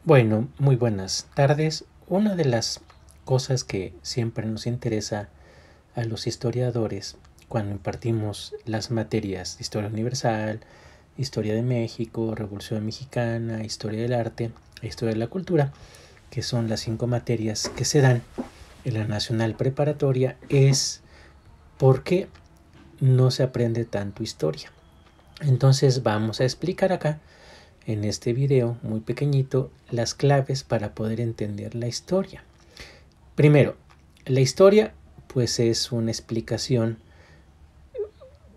Bueno, muy buenas tardes. Una de las cosas que siempre nos interesa a los historiadores cuando impartimos las materias de Historia Universal, Historia de México, Revolución Mexicana, Historia del Arte e Historia de la Cultura, que son las 5 materias que se dan en la Nacional Preparatoria, es por qué no se aprende tanto historia. Entonces vamos a explicar acá en este video muy pequeñito las claves para poder entender la historia. Primero, la historia pues es una explicación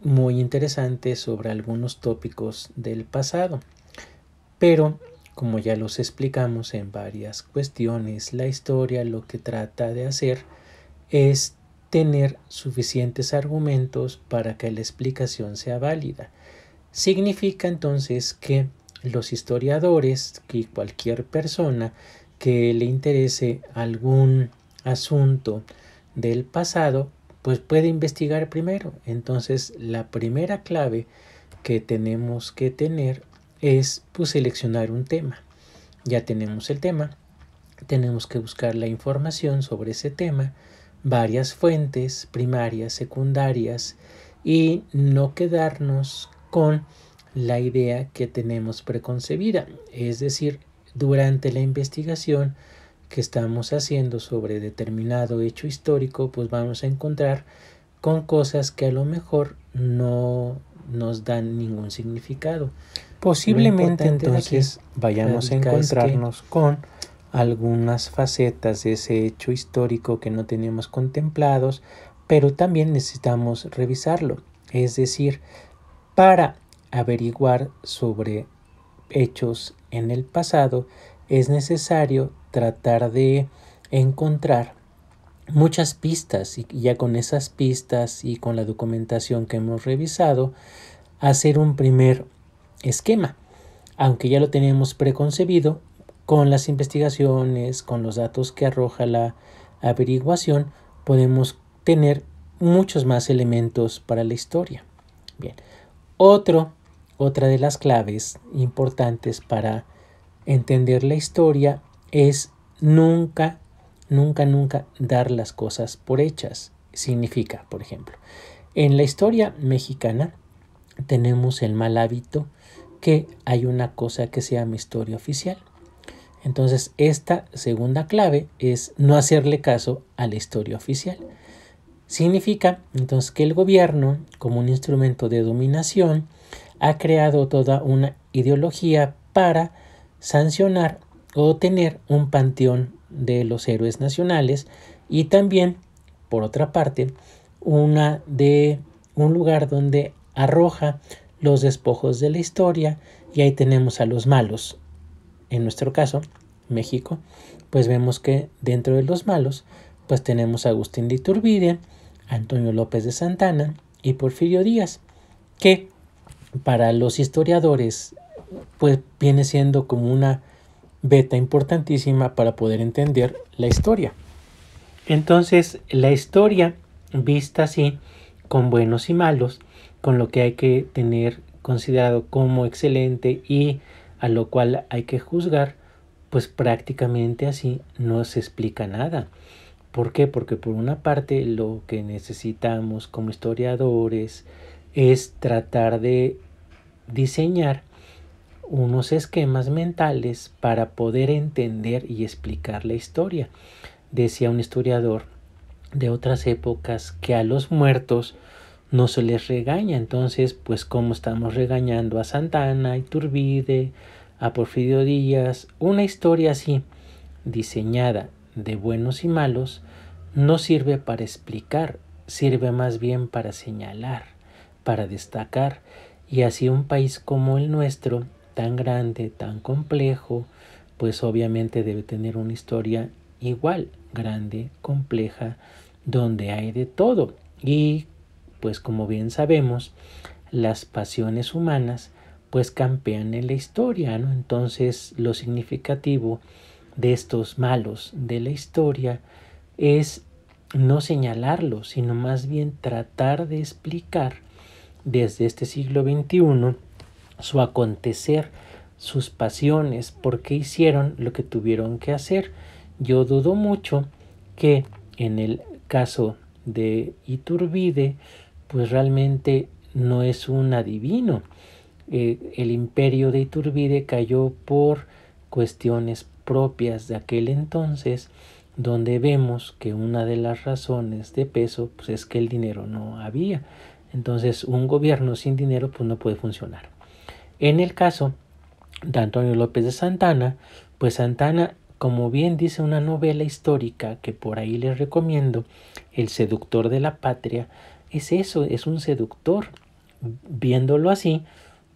muy interesante sobre algunos tópicos del pasado, pero como ya los explicamos en varias cuestiones, la historia lo que trata de hacer es tener suficientes argumentos para que la explicación sea válida. Significa entonces que los historiadores, que cualquier persona que le interese algún asunto del pasado, pues puede investigar primero. Entonces la primera clave que tenemos que tener es pues seleccionar un tema. Ya tenemos el tema, tenemos que buscar la información sobre ese tema, varias fuentes primarias, secundarias, y no quedarnos con la idea que tenemos preconcebida. Es decir, durante la investigación que estamos haciendo sobre determinado hecho histórico, pues vamos a encontrar con cosas que a lo mejor no nos dan ningún significado. Posiblemente entonces vayamos a encontrarnos con algunas facetas de ese hecho histórico que no teníamos contemplados, pero también necesitamos revisarlo. Es decir, para averiguar sobre hechos en el pasado es necesario tratar de encontrar muchas pistas, y ya con esas pistas y con la documentación que hemos revisado, hacer un primer esquema, aunque ya lo tenemos preconcebido. Con las investigaciones, con los datos que arroja la averiguación, podemos tener muchos más elementos para la historia. Bien, otra de las claves importantes para entender la historia es nunca dar las cosas por hechas. Significa, por ejemplo, en la historia mexicana tenemos el mal hábito que hay una cosa que se llama historia oficial. Entonces, esta segunda clave es no hacerle caso a la historia oficial. Significa entonces que el gobierno, como un instrumento de dominación, ha creado toda una ideología para sancionar o tener un panteón de los héroes nacionales, y también, por otra parte, un lugar donde arroja los despojos de la historia, y ahí tenemos a los malos. En nuestro caso, México, pues vemos que dentro de los malos pues tenemos a Agustín de Iturbide, Antonio López de Santana y Porfirio Díaz, que para los historiadores pues viene siendo como una beta importantísima para poder entender la historia. Entonces, la historia vista así, con buenos y malos, con lo que hay que tener considerado como excelente y a lo cual hay que juzgar, pues prácticamente así no se explica nada. ¿Por qué? Porque por una parte lo que necesitamos como historiadores es tratar de diseñar unos esquemas mentales para poder entender y explicar la historia. Decía un historiador de otras épocas que a los muertos no se les regaña. Entonces, pues como estamos regañando a Santana, a Iturbide, a Porfirio Díaz, una historia así diseñada de buenos y malos no sirve para explicar, sirve más bien para señalar, para destacar. Y así un país como el nuestro, tan grande, tan complejo, pues obviamente debe tener una historia igual, grande, compleja, donde hay de todo. Y pues como bien sabemos, las pasiones humanas pues campean en la historia, ¿no? Entonces lo significativo de estos malos de la historia es no señalarlos, sino más bien tratar de explicar desde este siglo XXI su acontecer, sus pasiones, por qué hicieron lo que tuvieron que hacer. Yo dudo mucho que en el caso de Iturbide, pues realmente no es un adivino. El imperio de Iturbide cayó por cuestiones propias de aquel entonces, donde vemos que una de las razones de peso pues es que el dinero no había. Entonces un gobierno sin dinero pues no puede funcionar. En el caso de Antonio López de Santana, pues Santana, como bien dice una novela histórica que por ahí les recomiendo, El seductor de la patria, es eso, es un seductor. Viéndolo así,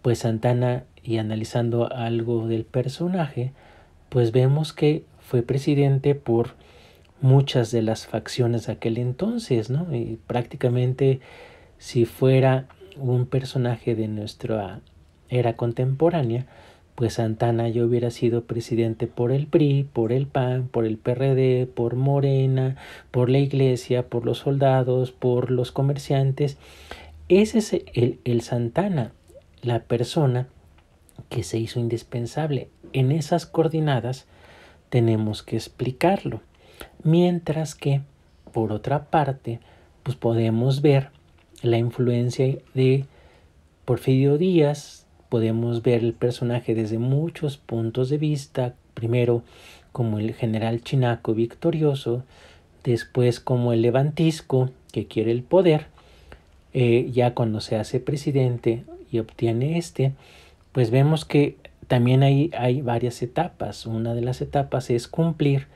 pues Santana, y analizando algo del personaje, pues vemos que fue presidente por muchas de las facciones de aquel entonces, ¿no? Y prácticamente si fuera un personaje de nuestra era contemporánea, pues Santana ya hubiera sido presidente por el PRI, por el PAN, por el PRD, por Morena, por la iglesia, por los soldados, por los comerciantes. Ese es el Santana, la persona que se hizo indispensable. En esas coordenadas tenemos que explicarlo. Mientras que, por otra parte, pues podemos ver la influencia de Porfirio Díaz, podemos ver el personaje desde muchos puntos de vista, primero como el general chinaco victorioso, después como el levantisco que quiere el poder, ya cuando se hace presidente y obtiene pues vemos que también hay varias etapas. Una de las etapas es cumplir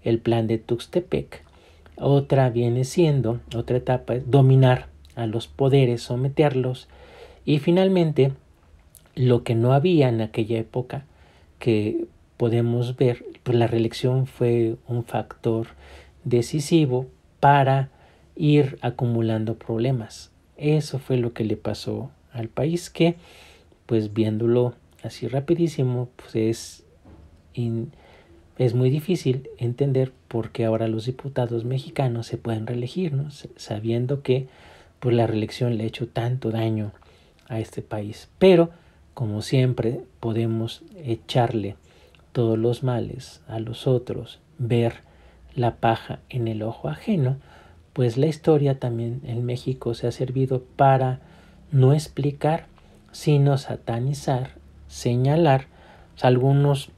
el plan de Tuxtepec. Otra etapa es dominar a los poderes, someterlos. Y finalmente, lo que no había en aquella época, que podemos ver, pues la reelección fue un factor decisivo para ir acumulando problemas. Eso fue lo que le pasó al país, que pues viéndolo así rapidísimo, pues es muy difícil entender por qué ahora los diputados mexicanos se pueden reelegir, ¿no? Sabiendo que pues la reelección le ha hecho tanto daño a este país. Pero, como siempre, podemos echarle todos los males a los otros, ver la paja en el ojo ajeno, pues la historia también en México se ha servido para no explicar, sino satanizar, señalar algunos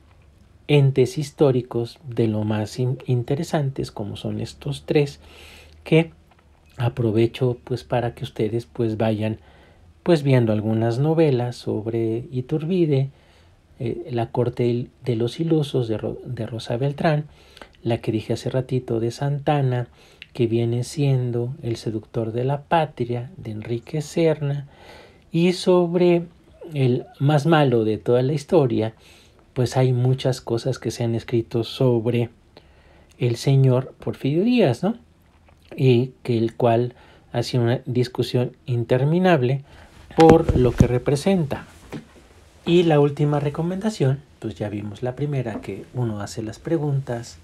entes históricos de lo más interesantes, como son estos tres, que aprovecho pues para que ustedes pues vayan pues viendo algunas novelas sobre Iturbide, La corte de los ilusos de Rosa Beltrán, la que dije hace ratito de Santana, que viene siendo El seductor de la patria de Enrique Serna, y sobre el más malo de toda la historia, pues hay muchas cosas que se han escrito sobre el señor Porfirio Díaz, ¿no? Y que el cual ha sido una discusión interminable por lo que representa. Y la última recomendación, pues ya vimos la primera, que uno hace las preguntas.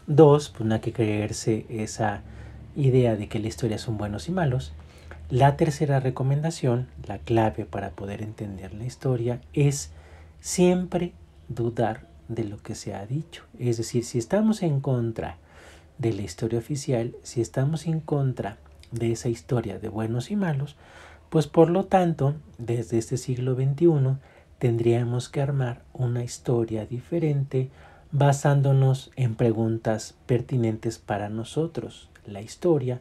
Dos, pues no hay que creerse esa idea de que la historia son buenos y malos. La tercera recomendación, la clave para poder entender la historia, es siempre dudar de lo que se ha dicho. Es decir, si estamos en contra de la historia oficial, si estamos en contra de esa historia de buenos y malos, pues por lo tanto, desde este siglo XXI, tendríamos que armar una historia diferente basándonos en preguntas pertinentes para nosotros. La historia,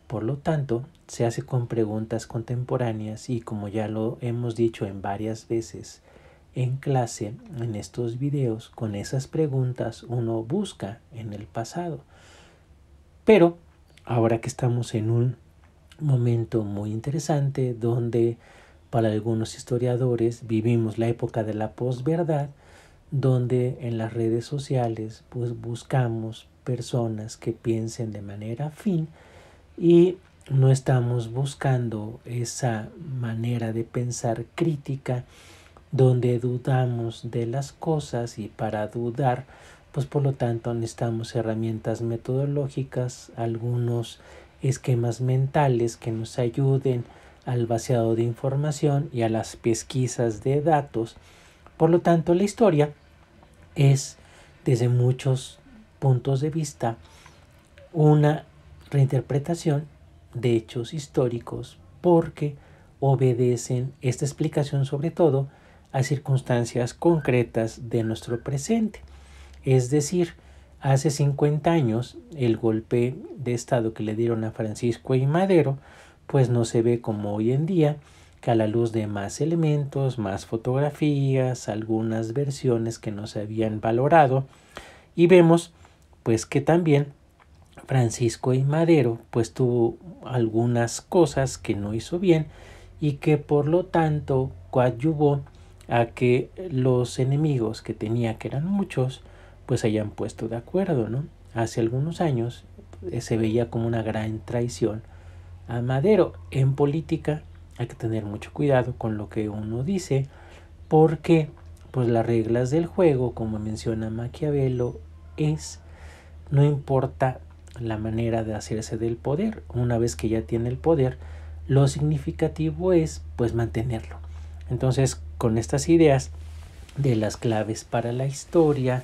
por lo tanto, se hace con preguntas contemporáneas y, como ya lo hemos dicho en varias veces en clase, en estos videos, con esas preguntas uno busca en el pasado. Pero ahora que estamos en un momento muy interesante donde para algunos historiadores vivimos la época de la posverdad, donde en las redes sociales pues buscamos personas que piensen de manera afín y no estamos buscando esa manera de pensar crítica donde dudamos de las cosas, y para dudar pues por lo tanto necesitamos herramientas metodológicas, algunos esquemas mentales que nos ayuden al vaciado de información y a las pesquisas de datos Por lo tanto, la historia es, desde muchos puntos de vista, una reinterpretación de hechos históricos porque obedecen esta explicación sobre todo a circunstancias concretas de nuestro presente. Es decir, hace 50 años el golpe de estado que le dieron a Francisco y Madero pues no se ve como hoy en día, que a la luz de más elementos, más fotografías, algunas versiones que no se habían valorado, y vemos pues que también Francisco y Madero pues tuvo algunas cosas que no hizo bien y que por lo tanto coadyuvó a que los enemigos que tenía, que eran muchos, pues hayan puesto de acuerdo, ¿no? Hace algunos años se veía como una gran traición a Madero. En política hay que tener mucho cuidado con lo que uno dice, porque pues las reglas del juego, como menciona Maquiavelo, es no importa la manera de hacerse del poder. Una vez que ya tiene el poder, lo significativo es pues mantenerlo. Entonces, con estas ideas de las claves para la historia,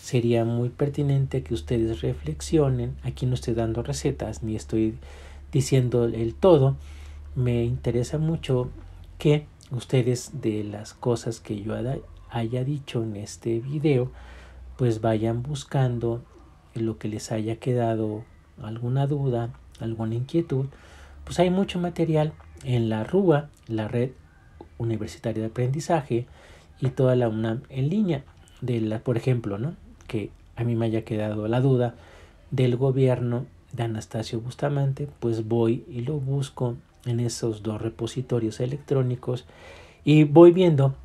sería muy pertinente que ustedes reflexionen. Aquí no estoy dando recetas ni estoy diciendo el todo. Me interesa mucho que ustedes, de las cosas que yo haya dicho en este video, pues vayan buscando lo que les haya quedado alguna duda, alguna inquietud. Pues hay mucho material en la RUA, la Red Universitaria de Aprendizaje, y toda la UNAM en línea. Por ejemplo, ¿no?, que a mí me haya quedado la duda del gobierno de Anastasio Bustamante, pues voy y lo busco en esos dos repositorios electrónicos y voy viendo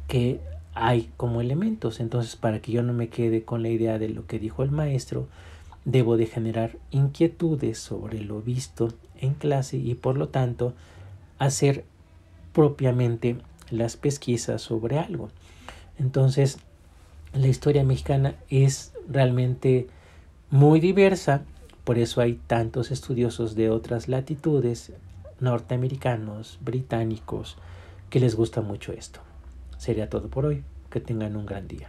que hay como elementos. Entonces, para que yo no me quede con la idea de lo que dijo el maestro, debo de generar inquietudes sobre lo visto en clase y por lo tanto hacer propiamente las pesquisas sobre algo. Entonces, la historia mexicana es realmente muy diversa, por eso hay tantos estudiosos de otras latitudes, norteamericanos, británicos, que les gusta mucho esto. Sería todo por hoy. Que tengan un gran día.